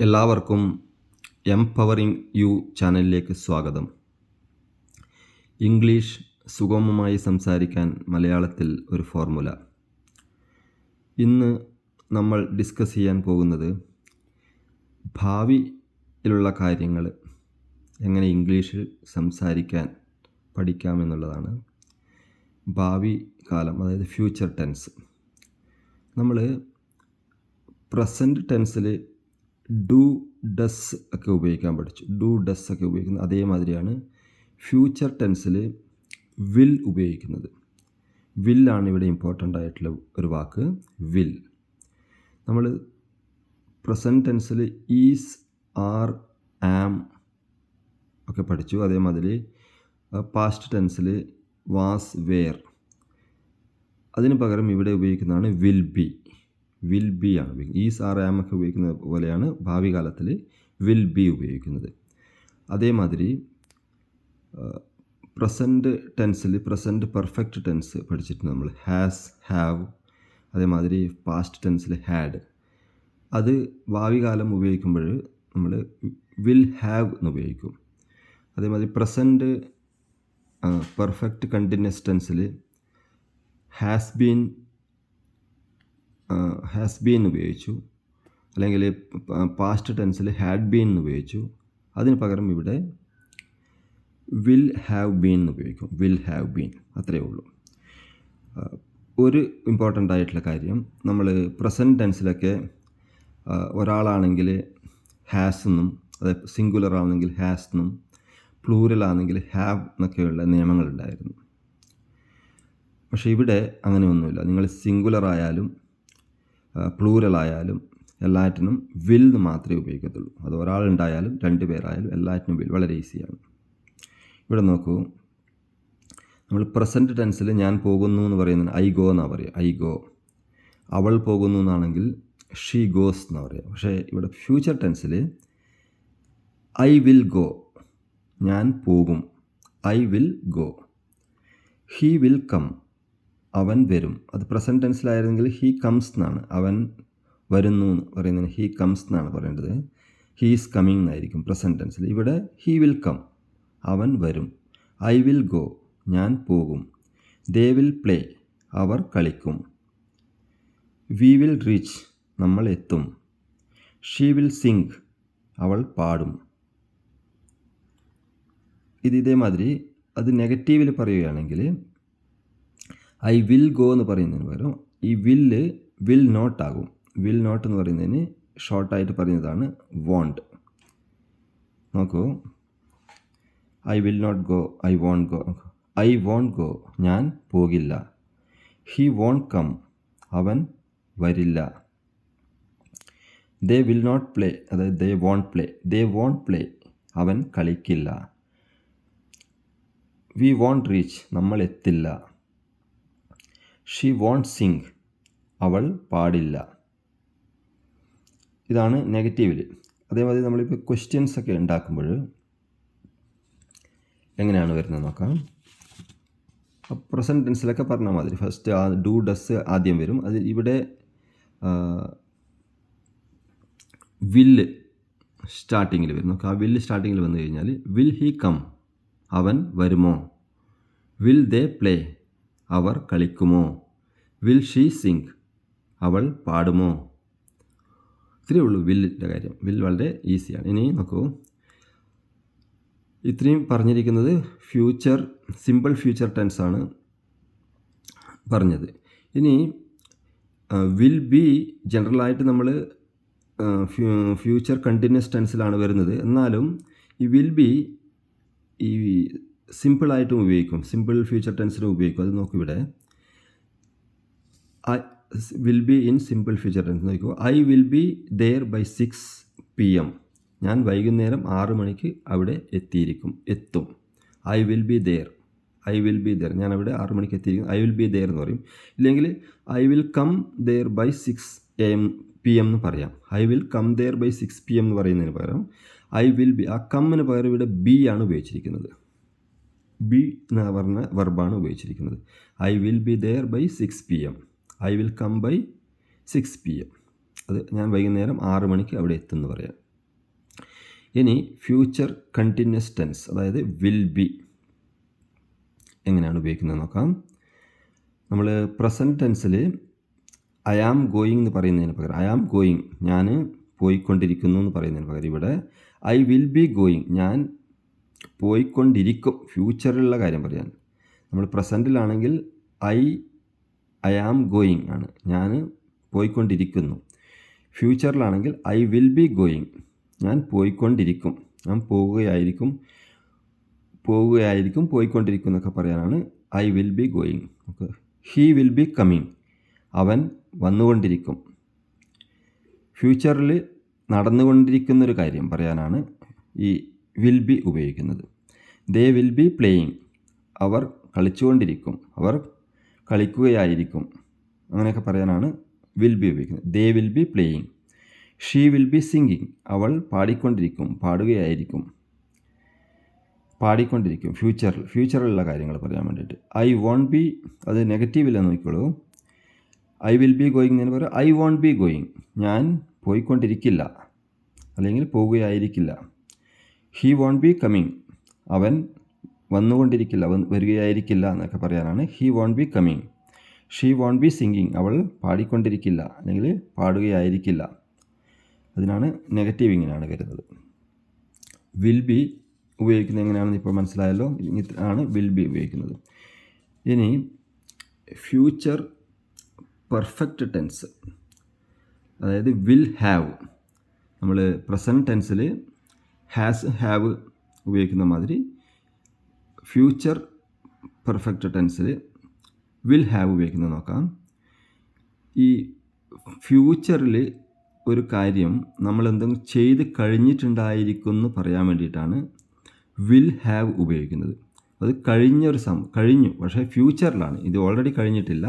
എല്ലാവർക്കും empowering U ചാനലിലേക്ക് സ്വാഗതം. ഇംഗ്ലീഷ് സുഗമമായി സംസാരിക്കാൻ മലയാളത്തിൽ ഒരു ഫോർമുല. ഇന്ന് നമ്മൾ ഡിസ്കസ് ചെയ്യാൻ പോകുന്നത് ഭാവിയിലുള്ള കാര്യങ്ങൾ എങ്ങനെ ഇംഗ്ലീഷിൽ സംസാരിക്കാൻ പഠിക്കാമെന്നുള്ളതാണ്. ഭാവി കാലം, അതായത് ഫ്യൂച്ചർ ടെൻസ്. നമ്മൾ പ്രസൻറ്റ് ടെൻസിൽ ഡു ഡസ് ഒക്കെ ഉപയോഗിക്കാൻ പഠിച്ചു. ഡു ഡസ് ഒക്കെ ഉപയോഗിക്കുന്നത് അതേമാതിരിയാണ് ഫ്യൂച്ചർ ടെൻസിൽ വിൽ ഉപയോഗിക്കുന്നത്. വില്ലാണ് ഇവിടെ ഇമ്പോർട്ടൻ്റ് ആയിട്ടുള്ള ഒരു വാക്ക്, വിൽ. നമ്മൾ പ്രസൻറ്റ് ടെൻസിൽ ഈസ്, ആർ, ആം ഒക്കെ പഠിച്ചു. അതേമാതിരി പാസ്റ്റ് ടെൻസിൽ വാസ്, വേർ. അതിന് പകരം ഇവിടെ ഉപയോഗിക്കുന്നതാണ് വിൽ ബി. വിൽ ബി ആണ് ഉപയോഗിക്കുന്നത്. ഈസ്, ആർ, ആം ഒക്കെ ഉപയോഗിക്കുന്നത് പോലെയാണ് ഭാവി കാലത്തിൽ വിൽ ബി ഉപയോഗിക്കുന്നത്. അതേമാതിരി പ്രസൻറ്റ് ടെൻസിൽ പ്രസൻറ്റ് പെർഫെക്റ്റ് ടെൻസ് പഠിച്ചിട്ടുണ്ട് നമ്മൾ. Has, have. അതേമാതിരി പാസ്റ്റ് ടെൻസിൽ ഹാഡ്. അത് ഭാവി കാലം ഉപയോഗിക്കുമ്പോൾ നമ്മൾ വിൽ ഹാവ് എന്ന് ഉപയോഗിക്കും. അതേമാതിരി പ്രസൻറ്റ് പെർഫെക്റ്റ് കണ്ടിന്യൂസ് ടെൻസിൽ ഹാസ് ബീൻ ഉപയോഗിച്ചു, അല്ലെങ്കിൽ പാസ്റ്റ് ടെൻസിൽ ഹാഡ് ബീൻ എന്ന് ഉപയോഗിച്ചു. അതിന് പകരം ഇവിടെ വിൽ ഹാവ് ബീൻ എന്ന് ഉപയോഗിക്കും. വിൽ ഹാവ് ബീൻ, അത്രയേ ഉള്ളൂ. ഒരു ഇമ്പോർട്ടൻ്റ് ആയിട്ടുള്ള കാര്യം, നമ്മൾ പ്രസൻറ്റ് ടെൻസിലൊക്കെ ഒരാളാണെങ്കിൽ ഹാസ് എന്നും, അതായത് സിംഗുലർ ആണെങ്കിൽ ഹാസ് എന്നും, പ്ലൂറൽ ആണെങ്കിൽ ഹാവ് എന്നൊക്കെയുള്ള നിയമങ്ങളുണ്ടായിരുന്നു. പക്ഷേ ഇവിടെ അങ്ങനെയൊന്നുമില്ല. നിങ്ങൾ സിംഗുലർ ആയാലും പ്ലൂറൽ ആയാലും എല്ലാറ്റിനും വിൽ എന്ന് മാത്രമേ ഉപയോഗിക്കത്തുള്ളൂ. അത് ഒരാളുണ്ടായാലും രണ്ട് പേരായാലും എല്ലാറ്റിനും വിൽ. വളരെ ഈസിയാണ്. ഇവിടെ നോക്കൂ, നമ്മൾ പ്രസൻറ്റ് ടെൻസിൽ ഞാൻ പോകുന്നു എന്ന് പറയുന്നതിന് ഐ ഗോ എന്നാണ് പറയുക. I go. അവൾ പോകുന്നു എന്നാണെങ്കിൽ ഷീ ഗോസ് എന്നാണ് പറയുക. പക്ഷേ ഇവിടെ ഫ്യൂച്ചർ ടെൻസിൽ ഐ വിൽ ഗോ, ഞാൻ പോകും. I will go. He will come, അവൻ വരും. അത് പ്രസൻറ്റ് ടെൻസിലായിരുന്നെങ്കിൽ ഹീ കംസ് എന്നാണ്. അവൻ വരുന്നു എന്ന് പറയുന്നതിന് ഹീ കംസ് എന്നാണ് പറയേണ്ടത്. ഹീ ഈസ് കമ്മിങ് എന്നായിരിക്കും പ്രസൻറ്റ് ടെൻസിൽ. ഇവിടെ ഹീ വിൽ കം, അവൻ വരും. ഐ വിൽ ഗോ, ഞാൻ പോകും. ദേ വിൽ പ്ലേ, അവർ കളിക്കും. വി വിൽ റീച്ച്, നമ്മൾ എത്തും. ഷീ വിൽ സിംഗ്, അവൾ പാടും. ഇതേമാതിരി അത് നെഗറ്റീവിൽ പറയുകയാണെങ്കിൽ ഐ വിൽ ഗോ എന്ന് പറയുന്നതിന് പകരം ഈ വിൽ നോട്ട് ആകും. വിൽ നോട്ട് എന്ന് പറയുന്നതിന് ഷോർട്ടായിട്ട് പറയുന്നതാണ് വോണ്ട്. നോക്കൂ, I will not go, I won't go. I won't go, ഞാൻ പോകില്ല. ഹി വോണ്ട് കം, അവൻ വരില്ല. ദേ വിൽ നോട്ട് പ്ലേ, അതായത് ദേ വോണ്ട് പ്ലേ, അവൻ കളിക്കില്ല. വി വോണ്ട് റീച്ച്, നമ്മൾ എത്തില്ല. ഷീ വോണ്ട് സിംഗ്, അവൾ പാടില്ല. ഇതാണ് നെഗറ്റീവിൽ. അതേമാതിരി നമ്മളിപ്പോൾ ക്വസ്റ്റ്യൻസ് ഒക്കെ ഉണ്ടാക്കുമ്പോൾ എങ്ങനെയാണ് വരുന്നത് നോക്കാം. പ്രസൻറ്റ് ടെൻസിലൊക്കെ പറഞ്ഞാൽ മാതിരി ഫസ്റ്റ് ഡു ഡസ് ആദ്യം വരും. അതിൽ ഇവിടെ വില്ല് സ്റ്റാർട്ടിങ്ങിൽ വരും. നോക്കാം, ആ വില്ല് സ്റ്റാർട്ടിങ്ങിൽ വന്നു കഴിഞ്ഞാൽ വിൽ ഹി കം, അവൻ വരുമോ. വിൽ ദേ പ്ലേ, അവർ കളിക്കുമോ. വിൽ ഷീ സിംഗ്, അവൾ പാടുമോ. ഇത്രയേ ഉള്ളൂ വില്ലിൻ്റെ കാര്യം. വിൽ വളരെ ഈസിയാണ്. ഇനി നോക്കൂ, ഇത്രയും പറഞ്ഞിരിക്കുന്നത് സിമ്പിൾ ഫ്യൂച്ചർ ടെൻസ് ആണ് പറഞ്ഞത്. ഇനി വിൽ ബി ജനറലായിട്ട് നമ്മൾ ഫ്യൂച്ചർ കണ്ടിന്യൂസ് ടെൻസിലാണ് വരുന്നത്. എന്നാലും ഈ വിൽ ബി ഈ സിമ്പിളായിട്ടും ഉപയോഗിക്കും, സിമ്പിൾ ഫ്യൂച്ചർ ടെൻസിലും ഉപയോഗിക്കും. അത് നോക്കൂ, ഇവിടെ will be in simple future tense നോക്കൂ. I will be there by 6 PM. ഞാൻ വൈകുന്നേരം 6 മണിക്ക് അവിടെ എത്തും. I will be there. ഞാൻ അവിടെ 6 മണിക്ക് എത്തിയിരിക്കും. ഐ വിൽ ബി ദെയർ എന്ന് പറയും. ഇല്ലെങ്കിൽ I will come there by 6 PM എന്ന് പറയാം. I will come there by 6 PM എന്ന് പറയുന്നതിന് പകരം ഐ വിൽ ബി, ആ കമ്മിന് പകരം ഇവിടെ ബി ആണ് ഉപയോഗിച്ചിരിക്കുന്നത്. ബി എന്ന് പറഞ്ഞ വെർബാണ് ഉപയോഗിച്ചിരിക്കുന്നത്. I will be there by 6 PM. I will come by 6 PM. അത് ഞാൻ വൈകുന്നേരം 6 മണിക്ക് അവിടെ എത്തുമെന്ന് പറയാം. ഇനി ഫ്യൂച്ചർ കണ്ടിന്യൂസ് ടെൻസ്, അതായത് വിൽ ബി എങ്ങനെയാണ് ഉപയോഗിക്കുന്നത് നോക്കാം. നമ്മൾ പ്രസൻറ്റ് ടെൻസിൽ ഐ ആം ഗോയിങ് എന്ന് പറയുന്നതിന് പകരം ഐ ആം ഗോയിങ്, ഞാൻ പോയിക്കൊണ്ടിരിക്കുന്നു എന്ന് പറയുന്നതിന് പകരം ഇവിടെ ഐ വിൽ ബി ഗോയിങ്, ഞാൻ പോയിക്കൊണ്ടിരിക്കും, ഫ്യൂച്ചറിലുള്ള കാര്യം പറയാൻ. നമ്മൾ പ്രസൻറ്റിലാണെങ്കിൽ ഐ ആം ഗോയിങ് ആണ്, ഞാൻ പോയിക്കൊണ്ടിരിക്കുന്നു. ഫ്യൂച്ചറിലാണെങ്കിൽ ഐ വിൽ ബി ഗോയിങ്, ഞാൻ പോയിക്കൊണ്ടിരിക്കും, ഞാൻ പോവുകയായിരിക്കും, പോയിക്കൊണ്ടിരിക്കും എന്നൊക്കെ പറയാനാണ് I will be going. Okay. He will B coming, അവൻ വന്നുകൊണ്ടിരിക്കും. ഫ്യൂച്ചറിൽ നടന്നുകൊണ്ടിരിക്കുന്നൊരു കാര്യം പറയാനാണ് ഈ വിൽ ബി ഉപയോഗിക്കുന്നത്. ദേ വിൽ ബി പ്ലേയിങ്, അവർ കളിച്ചുകൊണ്ടിരിക്കും, അവർ കളിക്കുകയായിരിക്കും, അങ്ങനെയൊക്കെ പറയാനാണ് വിൽ ബി ഉപയോഗിക്കുന്നത്. They will be playing. She will be singing, അവൾ പാടിക്കൊണ്ടിരിക്കും, പാടിക്കൊണ്ടിരിക്കും. ഫ്യൂച്ചറിലുള്ള കാര്യങ്ങൾ പറയാൻ വേണ്ടിയിട്ട്. ഐ വോണ്ട് ബി, അത് നെഗറ്റീവില്ല നോക്കിക്കോളൂ. ഐ വിൽ ബി ഗോയിങ് എന്ന് പറയുമ്പോൾ ഐ വോണ്ട് ബി ഗോയിങ്, ഞാൻ പോയിക്കൊണ്ടിരിക്കില്ല അല്ലെങ്കിൽ പോവുകയായിരിക്കില്ല. ഹീ വോണ്ട് ബി കമ്മിങ്, അവൻ വന്നുകൊണ്ടിരിക്കില്ല, വരികയായിരിക്കില്ല എന്നൊക്കെ പറയാനാണ് he won't be coming. She won't be singing, അവൾ പാടിക്കൊണ്ടിരിക്കില്ല അല്ലെങ്കിൽ പാടുകയായിരിക്കില്ല. അതിനാണ് നെഗറ്റീവ് ഇങ്ങനെയാണ് വരുന്നത്. വിൽ ബി ഉപയോഗിക്കുന്നത് എങ്ങനെയാണെന്ന് ഇപ്പോൾ മനസ്സിലായല്ലോ. ആണ് വിൽ ബി ഉപയോഗിക്കുന്നത്. ഇനി ഫ്യൂച്ചർ പെർഫെക്റ്റ് ടെൻസ്, അതായത് വിൽ ഹാവ്. നമ്മൾ പ്രസൻറ്റ് ടെൻസിൽ ഹാസ് ഹാവ് ഉപയോഗിക്കുന്ന മാതിരി ഫ്യൂച്ചർ പെർഫെക്റ്റ് ടെൻസിൽ വിൽ ഹാവ് ഉപയോഗിക്കുന്നത് നോക്കാം. ഈ ഫ്യൂച്ചറിൽ ഒരു കാര്യം നമ്മൾ എന്തെങ്കിലും ചെയ്ത് കഴിഞ്ഞിട്ടുണ്ടായിരിക്കും എന്ന് പറയാൻ വേണ്ടിയിട്ടാണ് വിൽ ഹാവ് ഉപയോഗിക്കുന്നത്. അത് കഴിഞ്ഞു, പക്ഷേ ഫ്യൂച്ചറിലാണ്, ഇത് ഓൾറെഡി കഴിഞ്ഞിട്ടില്ല.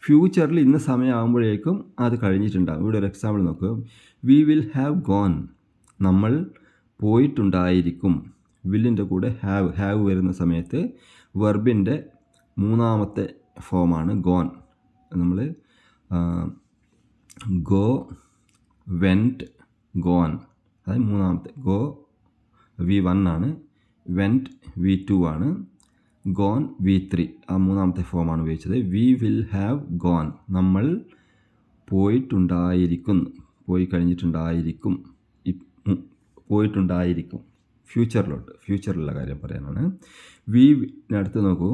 ഫ്യൂച്ചറിൽ ഇന്ന സമയമാകുമ്പോഴേക്കും അത് കഴിഞ്ഞിട്ടുണ്ടാകും. ഇവിടെ ഒരു എക്സാമ്പിൾ നോക്കുക. വി വിൽ ഹാവ് ഗോൺ, നമ്മൾ പോയിട്ടുണ്ടായിരിക്കും. വില്ലിൻ്റെ കൂടെ ഹാവ് വരുന്ന സമയത്ത് വെർബിൻ്റെ മൂന്നാമത്തെ ഫോമാണ് ഗോൺ. നമ്മൾ ഗോ, വെൻറ്റ്, ഗോൺ, അതായത് മൂന്നാമത്തെ. ഗോ V1 ആണ്, വെൻറ്റ് V2 ആണ്, ഗോൺ V3, ആ മൂന്നാമത്തെ ഫോമാണ് ഉപയോഗിച്ചത്. വി വിൽ ഹാവ് ഗോൺ, നമ്മൾ പോയിട്ടുണ്ടായിരിക്കും, പോയി കഴിഞ്ഞിട്ടുണ്ടായിരിക്കും, പോയിട്ടുണ്ടായിരിക്കും. ഫ്യൂച്ചറിലുള്ള കാര്യം പറയാനാണ്. അടുത്ത് നോക്കൂ,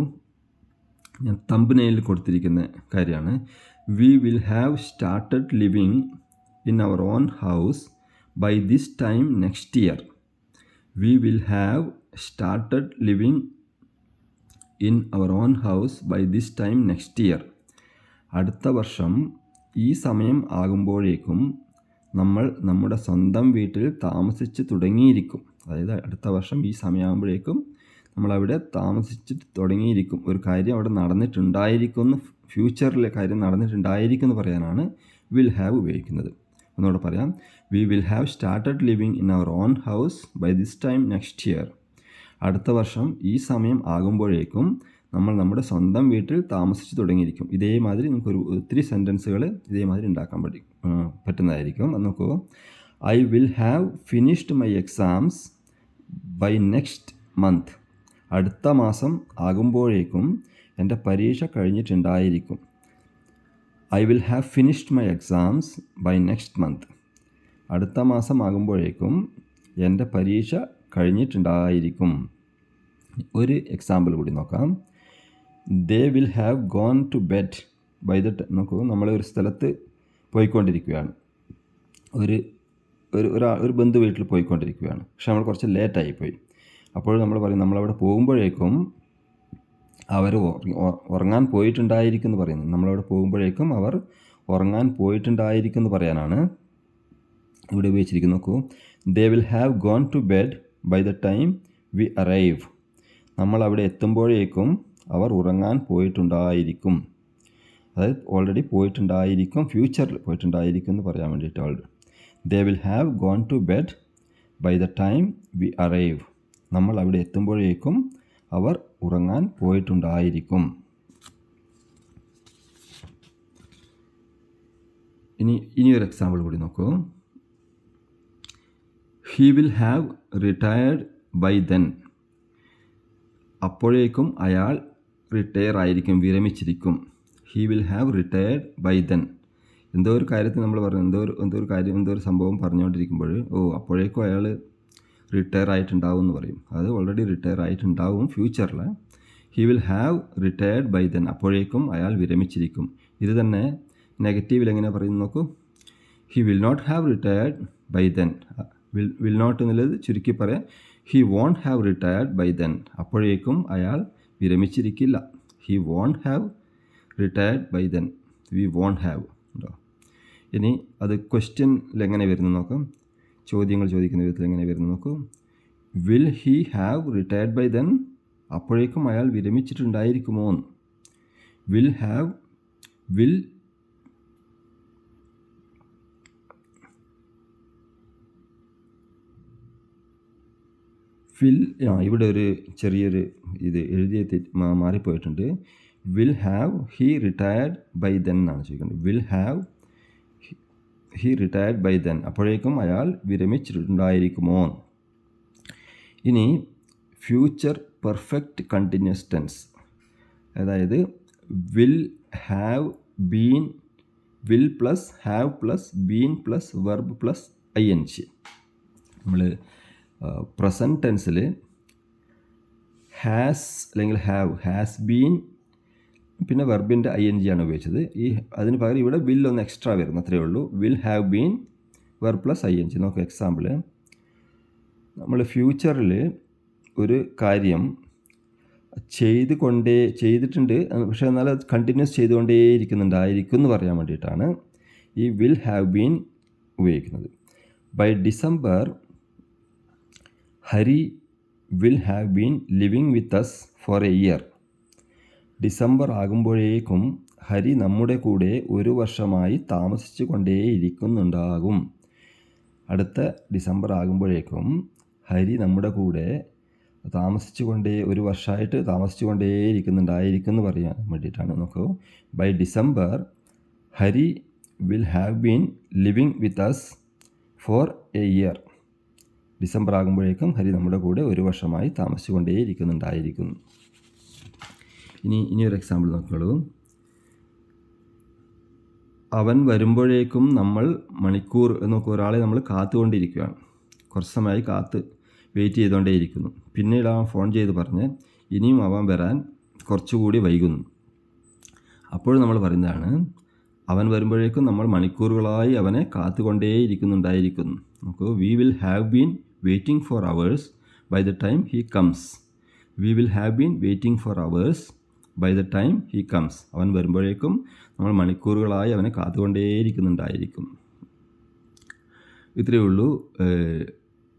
ഞാൻ തംബ്നെയിൽ കൊടുത്തിരിക്കുന്ന കാര്യമാണ്. We will have started living in our own house by this time next year. We will have started living in our own house by this time next year. അടുത്ത വർഷം ഈ സമയം ആകുമ്പോഴേക്കും നമ്മൾ നമ്മുടെ സ്വന്തം വീട്ടിൽ താമസിച്ച് തുടങ്ങിയിരിക്കും. അതായത് അടുത്ത വർഷം ഈ സമയമാകുമ്പോഴേക്കും നമ്മളവിടെ താമസിച്ച് തുടങ്ങിയിരിക്കും. ഒരു കാര്യം അവിടെ നടന്നിട്ടുണ്ടായിരിക്കും എന്ന്, ഫ്യൂച്ചറിലെ കാര്യം നടന്നിട്ടുണ്ടായിരിക്കും എന്ന് പറയാനാണ് വിൽ ഹാവ് ഉപയോഗിക്കുന്നത്. ഒന്നുകൂടെ പറയാം. We will have started living in our own house by this time next year. അടുത്ത വർഷം ഈ സമയം ആകുമ്പോഴേക്കും നമ്മൾ നമ്മുടെ സ്വന്തം വീട്ടിൽ താമസിച്ച് തുടങ്ങിയിരിക്കും. ഇതേമാതിരി നമുക്കൊരു ഒത്തിരി സെൻറ്റൻസുകൾ ഇതേമാതിരി ഉണ്ടാക്കാൻ പറ്റുന്നതായിരിക്കും. അത് നോക്കൂ. I will have finished my exams by next month. അടുത്ത മാസം ആകുമ്പോഴേക്കും എൻ്റെ പരീക്ഷ കഴിഞ്ഞിട്ടുണ്ടായിരിക്കും. I will have finished my exams by next month. അടുത്ത മാസം ആകുമ്പോഴേക്കും എൻ്റെ പരീക്ഷ കഴിഞ്ഞിട്ടുണ്ടായിരിക്കും. ഒരു എക്സാമ്പിൾ കൂടി നോക്കാം. They will have gone to bed by the നോക്കൂ, നമ്മൾ ഒരു സ്ഥലത്ത് പോയിക്കൊണ്ടിരിക്കുകയാണ്, ഒരു ബന്ധു വീട്ടിൽ പോയിക്കൊണ്ടിരിക്കുകയാണ്. പക്ഷെ നമ്മൾ കുറച്ച് ലേറ്റായിപ്പോയി. അപ്പോൾ നമ്മൾ പറയും, നമ്മളവിടെ പോകുമ്പോഴേക്കും അവർ ഉറങ്ങാൻ പോയിട്ടുണ്ടായിരിക്കും എന്ന് പറയുന്നു. നമ്മളവിടെ പോകുമ്പോഴേക്കും അവർ ഉറങ്ങാൻ പോയിട്ടുണ്ടായിരിക്കും എന്ന് പറയാനാണ് ഇവിടെ ഉപയോഗിച്ചിരിക്കുന്നത്. നോക്കൂ. They will have gone to bed by the time we arrive. നമ്മൾ അവിടെ എത്തുമ്പോഴേക്കും അവർ ഉറങ്ങാൻ പോയിട്ടുണ്ടായിരിക്കും. അതായത് ഓൾറെഡി പോയിട്ടുണ്ടായിരിക്കും, ഫ്യൂച്ചറിൽ പോയിട്ടുണ്ടായിരിക്കും എന്ന് പറയാൻ വേണ്ടിയിട്ട്. They will have gone to bed by the time we arrive. നമ്മൾ അവിടെ എത്തുമ്പോഴേക്കും അവർ ഉറങ്ങാൻ പോയിട്ടുണ്ടായിരിക്കും. ഇനി ഒരു എക്സാമ്പിൾ കൂടി നോക്കൂ. He will have retired by then. അപ്പോഴേക്കും അയാൾ റിട്ടയർ ആയിരിക്കും, വിരമിച്ചിരിക്കും. He will have retired by then. എന്തോ ഒരു കാര്യത്തിൽ നമ്മൾ പറഞ്ഞു, എന്തോ ഒരു സംഭവം പറഞ്ഞുകൊണ്ടിരിക്കുമ്പോൾ അപ്പോഴേക്കും അയാൾ റിട്ടയർ ആയിട്ടുണ്ടാവും എന്ന് പറയും. അത് ഓൾറെഡി റിട്ടയർ ആയിട്ടുണ്ടാവും ഫ്യൂച്ചറിൽ. He will have retired by then, അപ്പോഴേക്കും അയാൾ വിരമിച്ചിരിക്കും. ഇത് തന്നെ നെഗറ്റീവിൽ എങ്ങനെ പറയുന്നു നോക്കൂ. He will not have retired by then. Will not എന്നുള്ളത് ചുരുക്കി പറയാം, he won't have retired by then, അപ്പോഴേക്കും അയാൾ വിരമിച്ചിരിക്കില്ല. He won't have retired by then, we won't have ഉണ്ടോ. ഇനി അത് ക്വസ്റ്റ്യനിൽ എങ്ങനെ വരുന്നു നോക്കാം. ചോദ്യങ്ങൾ ചോദിക്കുന്ന വിധത്തിൽ എങ്ങനെ വരുന്നു നോക്കൂ. Will he have retired by then, അപ്പോഴേക്കും അയാൾ വിരമിച്ചിട്ടുണ്ടായിരിക്കുമോ. വിൽ ഹാവ്, വിൽ ഇവിടെ ഒരു ചെറിയൊരു ഇത് എഴുതിയ മാറിപ്പോയിട്ടുണ്ട്. Will have he retired by then എന്നാണ് ചോദിക്കുന്നത്. Will have he retired by then, അപ്പോഴേക്കും അയാൾ വിരമിച്ചിട്ടുണ്ടായിരിക്കുമോ. ഇനി ഫ്യൂച്ചർ പെർഫെക്റ്റ് കണ്ടിന്യൂസ് ടെൻസ്, അതായത് will have been, will plus have plus been plus verb plus ING. നമ്മൾ പ്രസൻറ്റ് ടെൻസിൽ ഹാസ് അല്ലെങ്കിൽ ഹാസ് ബീൻ പിന്നെ വെർബിൻ്റെ ING ആണ് ഉപയോഗിച്ചത്. അതിന് പകരം ഇവിടെ വിൽ ഒന്ന് എക്സ്ട്രാ വരുന്നു, അത്രയേ ഉള്ളൂ. Will have been verb plus ING. നോക്കുക എക്സാമ്പിൾ. നമ്മൾ ഫ്യൂച്ചറിൽ ഒരു കാര്യം ചെയ്തിട്ടുണ്ട്, പക്ഷേ എന്നാലും അത് കണ്ടിന്യൂസ് ചെയ്തുകൊണ്ടേയിരിക്കുന്നുണ്ടായിരിക്കും എന്ന് പറയാൻ വേണ്ടിയിട്ടാണ് ഈ വിൽ ഹാവ് ബീൻ ഉപയോഗിക്കുന്നത്. By December Hari will have been living with us for a year. December ആകുമ്പോഴേക്കും ഹരി നമ്മുടെ കൂടെ 1 വർഷമായി താമസിച്ചു കൊണ്ടേയിരിക്കുന്നുണ്ടാകും. അടുത്ത ഡിസംബർ ആകുമ്പോഴേക്കും ഹരി നമ്മുടെ കൂടെ 1 വർഷമായിട്ട് താമസിച്ചു കൊണ്ടേയിരിക്കുന്നുണ്ടായിരിക്കും എന്ന് പറയാൻ വേണ്ടിയിട്ടാണ്. നോക്കൂ, by December Hari will have been living with us for a year. December ആകുമ്പോഴേക്കും ഹരി നമ്മുടെ കൂടെ 1 വർഷമായി താമസിച്ചു കൊണ്ടേയിരിക്കുന്നുണ്ടായിരിക്കും. ഇനിയൊരു എക്സാമ്പിൾ നോക്കൂ. അവൻ വരുമ്പോഴേക്കും നമ്മൾ മണിക്കൂർ നോക്കുക, ഒരാളെ നമ്മൾ കാത്തുകൊണ്ടിരിക്കുകയാണ്, കുറച്ച് സമയമായി വെയിറ്റ് ചെയ്തുകൊണ്ടേയിരിക്കുന്നു. പിന്നീട് അവൻ ഫോൺ ചെയ്ത് പറഞ്ഞ് ഇനിയും അവൻ വരാൻ കുറച്ചുകൂടി വൈകുന്നു. അപ്പോൾ നമ്മൾ പറയുന്നതാണ് അവൻ വരുമ്പോഴേക്കും നമ്മൾ മണിക്കൂറുകളായി അവനെ കാത്തുകൊണ്ടേയിരിക്കുന്നുണ്ടായിരിക്കുന്നു. നോക്കൂ, we will have been waiting for hours by the time he comes. We will have been waiting for hours by the time he comes. അവൻ വരുമ്പോഴേക്കും നമ്മൾ മണിക്കൂറുകളായി അവനെ കാത്തുകൊണ്ടേയിരിക്കുന്നുണ്ടായിരിക്കും. ഇത്രയേ ഉള്ളൂ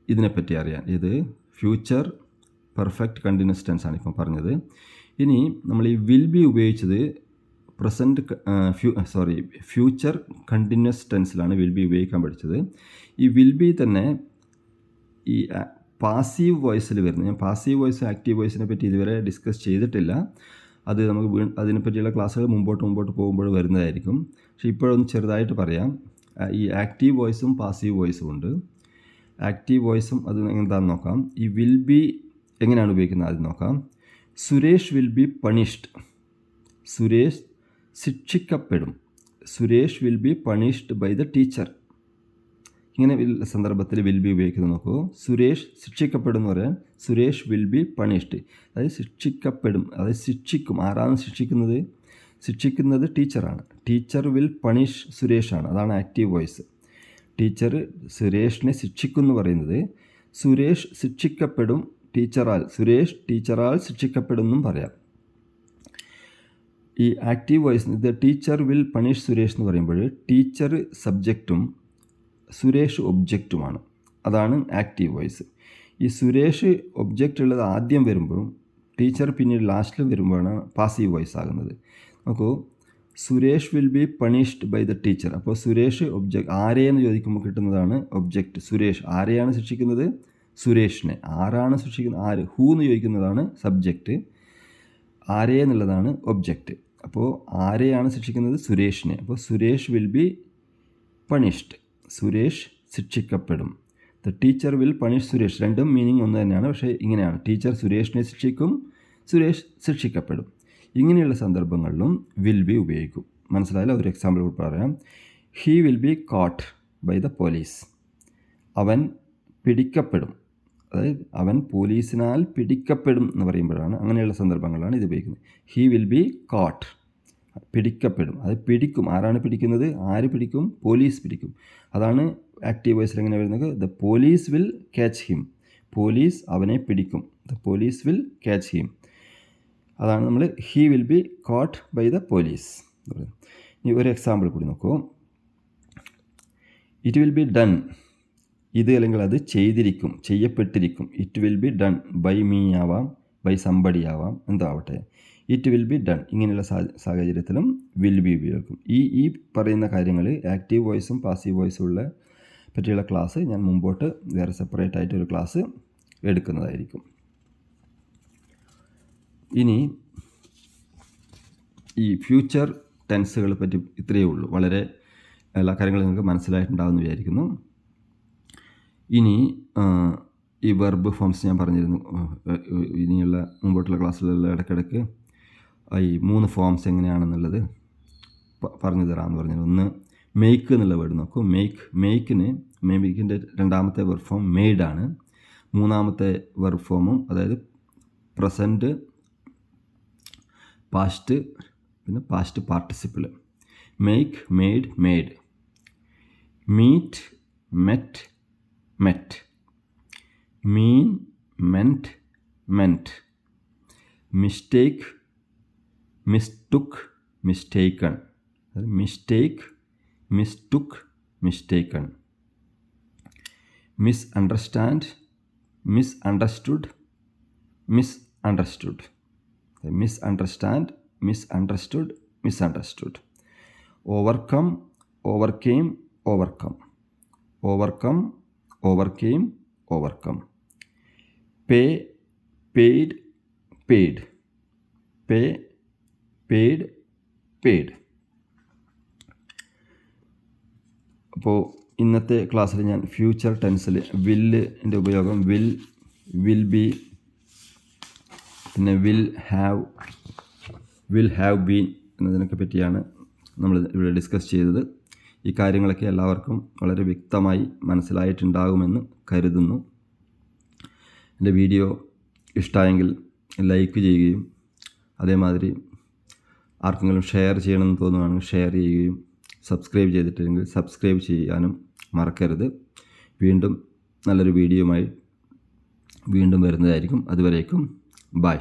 ഇതിനെപ്പറ്റി അറിയാൻ. ഇത് ഫ്യൂച്ചർ പെർഫെക്റ്റ് കണ്ടിന്യൂസ് ടെൻസ് ആണ് ഇപ്പം പറഞ്ഞത്. ഇനി നമ്മൾ ഈ വിൽ ബി ഉപയോഗിച്ചത് ഫ്യൂച്ചർ കണ്ടിന്യൂസ് ടെൻസിലാണ് വിൽ ബി ഉപയോഗിക്കാൻ പഠിച്ചത്. ഈ വിൽ ബി തന്നെ ഈ പാസീവ് വോയിസിൽ വരുന്നത്. ഞാൻ പാസീവ് വോയിസ് ആക്റ്റീവ് വോയിസിനെ പറ്റി ഇതുവരെ ഡിസ്കസ് ചെയ്തിട്ടില്ല. അത് നമുക്ക് അതിനെപ്പറ്റിയുള്ള ക്ലാസ്സുകൾ മുമ്പോട്ട് പോകുമ്പോൾ വരുന്നതായിരിക്കും. പക്ഷേ ഇപ്പോഴൊന്ന് ചെറുതായിട്ട് പറയാം. ഈ ആക്റ്റീവ് വോയിസും പാസീവ് വോയിസും ഉണ്ട്. ആക്റ്റീവ് വോയിസും അത് എന്താണെന്ന് നോക്കാം. ഈ വിൽ ബി എങ്ങനെയാണ് ഉപയോഗിക്കുന്നത് ആദ്യം നോക്കാം. Suresh will be punished. Suresh ശിക്ഷിക്കപ്പെടും. Suresh will be punished by the teacher. ഇങ്ങനെ സന്ദർഭത്തിൽ വിൽ ബി ഉപയോഗിക്കുന്നത് നോക്കൂ. സുരേഷ് ശിക്ഷിക്കപ്പെടും എന്ന് പറയാൻ സുരേഷ് വിൽ ബി പണിഷ്ഡ്. അതായത് ശിക്ഷിക്കപ്പെടും, അതായത് ശിക്ഷിക്കും. ആരാണ് ശിക്ഷിക്കുന്നത്? ശിക്ഷിക്കുന്നത് ടീച്ചറാണ്. ടീച്ചർ വിൽ പണിഷ് സുരേഷാണ്. അതാണ് ആക്റ്റീവ് വോയിസ്. ടീച്ചർ സുരേഷിനെ ശിക്ഷിക്കും എന്ന് പറയുന്നത് സുരേഷ് ശിക്ഷിക്കപ്പെടും ടീച്ചറാൽ. സുരേഷ് ടീച്ചറാൽ ശിക്ഷിക്കപ്പെടും എന്നും പറയാം. ഈ active voice the teacher will punish Suresh എന്ന് പറയുമ്പോൾ ടീച്ചർ സബ്ജക്റ്റും സുരേഷ് ഒബ്ജക്റ്റുമാണ്. അതാണ് ആക്റ്റീവ് വോയിസ്. ഈ സുരേഷ് ഒബ്ജക്റ്റ് ഉള്ളത് ആദ്യം വരുമ്പോഴും ടീച്ചർ പിന്നീട് ലാസ്റ്റിലും വരുമ്പോഴാണ് പാസീവ് വോയിസ് ആകുന്നത്. നോക്കൂ, Suresh will be punished by the teacher. അപ്പോൾ സുരേഷ് ഒബ്ജക്റ്റ്, ആരെയെന്ന് ചോദിക്കുമ്പോൾ കിട്ടുന്നതാണ് ഒബ്ജക്റ്റ്. സുരേഷ് ആരെയാണ് ശിക്ഷിക്കുന്നത്? സുരേഷിനെ. ആരാണ് ശിക്ഷിക്കുന്നത്? ആര്? ഹൂ എന്ന് ചോദിക്കുന്നതാണ് സബ്ജക്റ്റ്. ആരെ എന്നുള്ളതാണ് ഒബ്ജക്റ്റ്. അപ്പോൾ ആരെയാണ് ശിക്ഷിക്കുന്നത്? സുരേഷിനെ. അപ്പോൾ Suresh will be punished. Suresh ശിക്ഷിക്കപ്പെടും. The teacher will punish Suresh. രണ്ടും മീനിങ് ഒന്ന് തന്നെയാണ്, പക്ഷേ ഇങ്ങനെയാണ്. ടീച്ചർ സുരേഷിനെ ശിക്ഷിക്കും, സുരേഷ് ശിക്ഷിക്കപ്പെടും. ഇങ്ങനെയുള്ള സന്ദർഭങ്ങളിലും വിൽ ബി ഉപയോഗിക്കും. മനസ്സിലായാലും ഒരു എക്സാമ്പിൾ പറയാം. He will be caught by the police. അവൻ പിടിക്കപ്പെടും, അതായത് അവൻ പോലീസിനാൽ പിടിക്കപ്പെടും എന്ന് പറയുമ്പോഴാണ്, അങ്ങനെയുള്ള സന്ദർഭങ്ങളാണ് ഇത് ഉപയോഗിക്കുന്നത്. ഹീ വിൽ ബി കോട്ട്, പിടിക്കപ്പെടും. അത് പിടിക്കും. ആരാണ് പിടിക്കുന്നത്? ആര് പിടിക്കും? പോലീസ് പിടിക്കും. അതാണ് ആക്റ്റീവ് വോയിസിൽ എങ്ങനെ വരുന്നത്? The police will catch him. Police അവനെ പിടിക്കും. The police will catch him. അതാണ് നമ്മൾ he will be caught by the police. ഇനി ഒരു എക്സാമ്പിൾ കൂടി നോക്കൂ. It will be done. ഇത് അല്ലെങ്കിൽ അത് ചെയ്തിരിക്കും, ചെയ്യപ്പെട്ടിരിക്കും. It will be done by me ആവാം, ബൈ സംബടി ആവാം, എന്താവട്ടെ. It will be done. ഇങ്ങനെയുള്ള സാഹചര്യത്തിലും വിൽ ബി ഉപയോഗിക്കും. ഈ പറയുന്ന കാര്യങ്ങൾ ആക്റ്റീവ് വോയിസും പാസീവ് വോയിസും ഉള്ള പറ്റിയുള്ള ക്ലാസ് ഞാൻ മുമ്പോട്ട് വേറെ സെപ്പറേറ്റ് ആയിട്ട് ഒരു ക്ലാസ് എടുക്കുന്നതായിരിക്കും. ഇനി ഈ ഫ്യൂച്ചർ ടെൻസുകളെ പറ്റി ഇത്രയേ ഉള്ളൂ. വളരെ എല്ലാ കാര്യങ്ങളും നിങ്ങൾക്ക് മനസ്സിലായിട്ടുണ്ടാകുമെന്ന് വിചാരിക്കുന്നു. ഇനി ഈ വെർബ് ഫോംസ് ഞാൻ പറഞ്ഞിരുന്നു. ഇനിയുള്ള മുമ്പോട്ടുള്ള ക്ലാസ്സിലുള്ള ഇടയ്ക്കിടയ്ക്ക് ഈ 3 ഫോംസ് എങ്ങനെയാണെന്നുള്ളത് പറഞ്ഞു തരാമെന്ന് പറഞ്ഞിരുന്നു. ഒന്ന് മേക്ക് എന്നുള്ള വേർഡ് നോക്കൂ. മേക്കിൻ്റെ രണ്ടാമത്തെ വെർബ് ഫോം മെയ്ഡാണ്. മൂന്നാമത്തെ വെർബ് ഫോമും അതായത് പ്രസൻറ്റ്, പാസ്റ്റ്, പിന്നെ past participle. Make, made, made. Meet, met, met. Mean, meant, meant. Mistake, mistook, mistaken. Mistake, mistook, mistaken. Misunderstand, misunderstood, misunderstood. Misunderstand, misunderstood, misunderstood. Overcome, overcame, overcome. Overcome, overcame, overcome. Pay, paid, paid. Pay, paid, paid. അപ്പോൾ ഇന്നത്തെ ക്ലാസ്സിൽ ഞാൻ future ടെൻസിൽ വില്ലിൻ്റെ ഉപയോഗം, will be, പിന്നെ will have been എന്നതിനൊക്കെ പറ്റിയാണ് നമ്മൾ ഇവിടെ ഡിസ്കസ് ചെയ്തത്. ഈ കാര്യങ്ങളൊക്കെ എല്ലാവർക്കും വളരെ വ്യക്തമായി മനസ്സിലായിട്ടുണ്ടാകുമെന്ന് കരുതുന്നു. എൻ്റെ വീഡിയോ ഇഷ്ടമായെങ്കിൽ ലൈക്ക് ചെയ്യുകയും അതേമാതിരി ആർക്കെങ്കിലും ഷെയർ ചെയ്യണമെന്ന് തോന്നുകയാണെങ്കിൽ ഷെയർ ചെയ്യുകയും സബ്സ്ക്രൈബ് ചെയ്തിട്ടില്ലെങ്കിൽ സബ്സ്ക്രൈബ് ചെയ്യാനും മറക്കരുത്. വീണ്ടും നല്ലൊരു വീഡിയോയുമായി വീണ്ടും വരുന്നതായിരിക്കും. അതുവരേക്കും ബൈ.